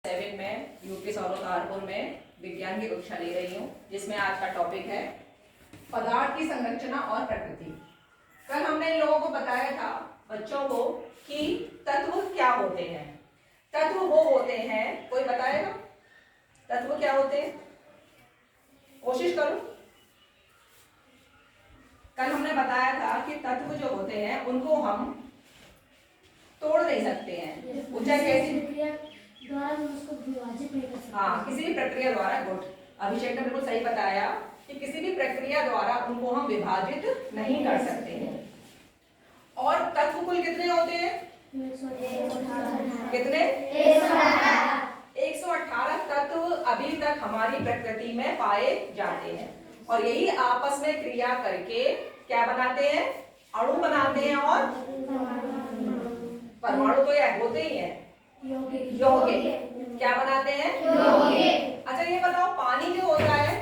7 में यूपी सौरतारपुर में विज्ञान की कक्षा ले रही हूँ, जिसमें आज का टॉपिक है पदार्थ की संरचना और प्रकृति। कल हमने इन लोगों को बताया था बच्चों को कि तत्व क्या होते हैं। तत्व वो होते हैं, कोई बताएगा तत्व क्या होते हैं? कोशिश करो। कल हमने बताया था कि तत्व जो होते हैं उनको हम तोड़ नहीं सकते हैं, ऊंचा कैसे उसको विभाजित नहीं कर सकते। हाँ, किसी भी प्रक्रिया द्वारा। गुड, अभिषेक ने बिल्कुल सही बताया कि किसी भी प्रक्रिया द्वारा उनको हम विभाजित नहीं कर सकते हैं। और तत्व कुल कितने होते हैं? कितने? 118 तत्व अभी तक हमारी प्रकृति में पाए जाते हैं, और यही आपस में क्रिया करके क्या बनाते हैं? अणु बनाते हैं, और परमाणु तो यह होते ही हैं यौगिक। क्या बनाते हैं? यौगिक। अच्छा ये बताओ, पानी जो होता है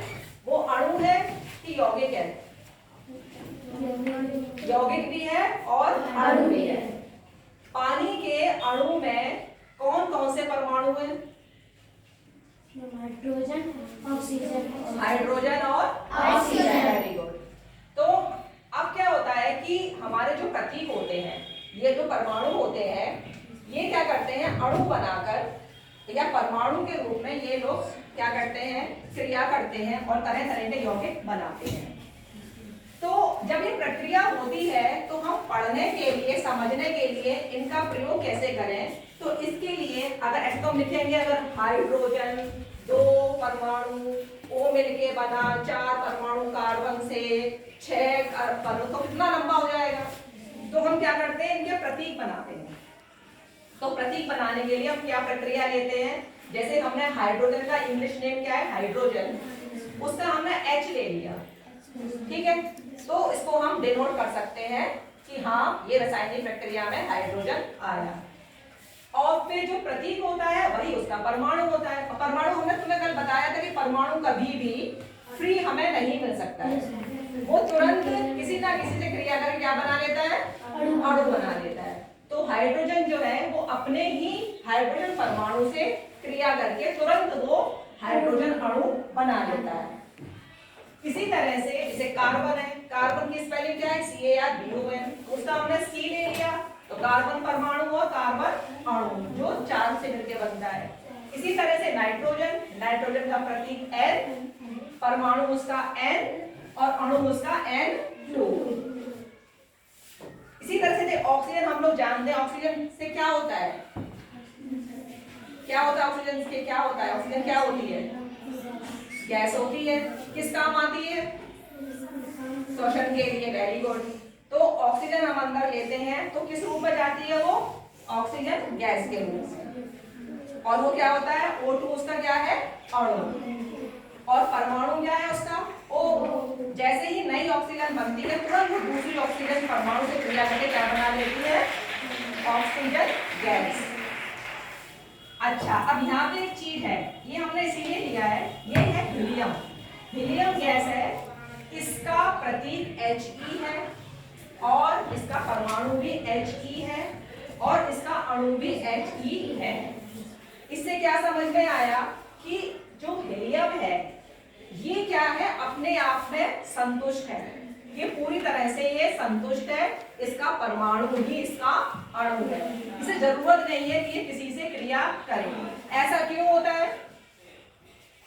वो अणु है कि यौगिक है? यौगिक भी है और अणु भी है। पानी के अणु में कौन कौन से परमाणु हैं? Hydrogen, oxygen. हाइड्रोजन और ऑक्सीजन। Very good. तो अब क्या होता है कि हमारे जो प्रतीक होते हैं, ये जो परमाणु होते हैं, ये क्या करते हैं? अणु बनाकर या परमाणु के रूप में ये लोग क्या करते हैं? क्रिया करते हैं और तरह तरह के यौगिक बनाते हैं। तो जब ये प्रक्रिया होती है तो हम पढ़ने के लिए, समझने के लिए इनका प्रयोग कैसे करें? तो इसके लिए अगर इसको लिखेंगे, अगर हाइड्रोजन 2 परमाणु O मिलके बना 4 परमाणु कार्बन से 6 परमाणु, तो कितना लंबा हो जाएगा? तो हम क्या करते हैं? इनके प्रतीक बनाते हैं। तो प्रतीक बनाने के लिए हम क्या प्रक्रिया लेते हैं? जैसे हमने हाइड्रोजन का इंग्लिश नेम क्या है? हाइड्रोजन। उसका हमने H ले लिया, ठीक है? तो इसको हम डिनोट कर सकते हैं कि हाँ, ये रासायनिक प्रक्रिया में हाइड्रोजन आया। और फिर जो प्रतीक होता है वही उसका परमाणु होता है। परमाणु हमने तुम्हें कल बताया था कि परमाणु कभी भी फ्री हमें नहीं मिल सकता है, वो तुरंत किसी ना किसी से क्रिया करके क्या बना लेता है? अणु बना लेता है। तो हाइड्रोजन जो है वो अपने ही हाइड्रोजन परमाणु से क्रिया करके तुरंत वो हाइड्रोजन अणु बना लेता है। इसी तरह से जैसे कार्बन है, कार्बन की स्पेलिंग क्या है? CARBON। उसका हमने C ले लिया तो कार्बन परमाणु और कार्बन अणु जो 4 से मिलकर बनता है। इसी तरह से नाइट्रोजन, नाइट्रोजन का प्रतीक N, परमाणु उसका N और अणु उसका N2। इसी तरह से ऑक्सीजन हम लोग जानते हैं, ऑक्सीजन से क्या होता है? क्या होता है ऑक्सीजन से? क्या होता है? ऑक्सीजन क्या होती है? गैस होती है। किस काम आती है? श्वसन के लिए। Very good. तो ऑक्सीजन हम अंदर लेते हैं तो किस रूप में जाती है वो? ऑक्सीजन गैस के रूप में। और वो क्या होता है? O2 उसका क्या है? अणु। और परमाणु क्या है उसका? O। जैसे ही नई ऑक्सीजन बनती है तुरंत वो दूसरी ऑक्सीजन परमाणु से क्रिया करके क्या बना लेती है? Oxygen gas. अच्छा, अब यहाँ पे एक चीज है, ये हमने इसीलिए लिया है, ये है हीलियम। हीलियम गैस है, इसका प्रतीक He है और इसका परमाणु भी He है और इसका अणु भी He है। इससे क्या समझ में आया कि जो हीलियम है ये क्या है? अपने आप में संतुष्ट है, ये पूरी तरह से ये संतुष्ट है। इसका परमाणु ही इसका अणु है, इसे जरूरत नहीं है कि ये किसी से क्रिया करे। ऐसा क्यों होता है?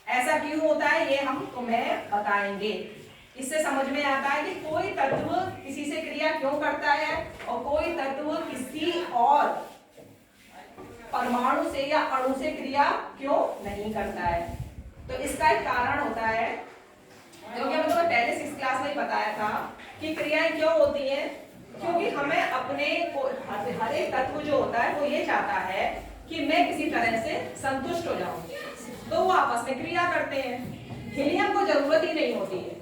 ऐसा क्यों होता है ये हम तुम्हें बताएंगे। इससे समझ में आता है कि कोई तत्व किसी से क्रिया क्यों करता है और कोई तत्व किसी और परमाणु से या अणु से क्रिया क्यों नहीं करता है। तो इसका एक कारण होता है, क्योंकि हमने तुम्हें पहले 6th क्लास में ही बताया था कि क्रियाएं क्यों होती हैं। क्योंकि हमें अपने हर एक तत्व जो होता है वो ये चाहता है कि मैं किसी तरह से संतुष्ट हो जाऊं, तो वो आपस में क्रिया करते हैं। हीलियम को जरूरत ही नहीं होती है,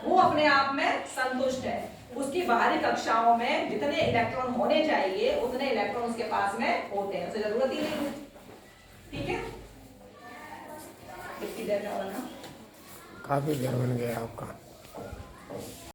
वो अपने आप में संतुष्ट है। उसकी बाहरी कक्षाओं में जितने इलेक्ट्रॉन होने चाहिए उतने इलेक्ट्रॉन उसके पास में होते हैं, उसे जरूरत ही नहीं है। ठीक है, कितनी देर का बना? काफी देर बन गया आपका।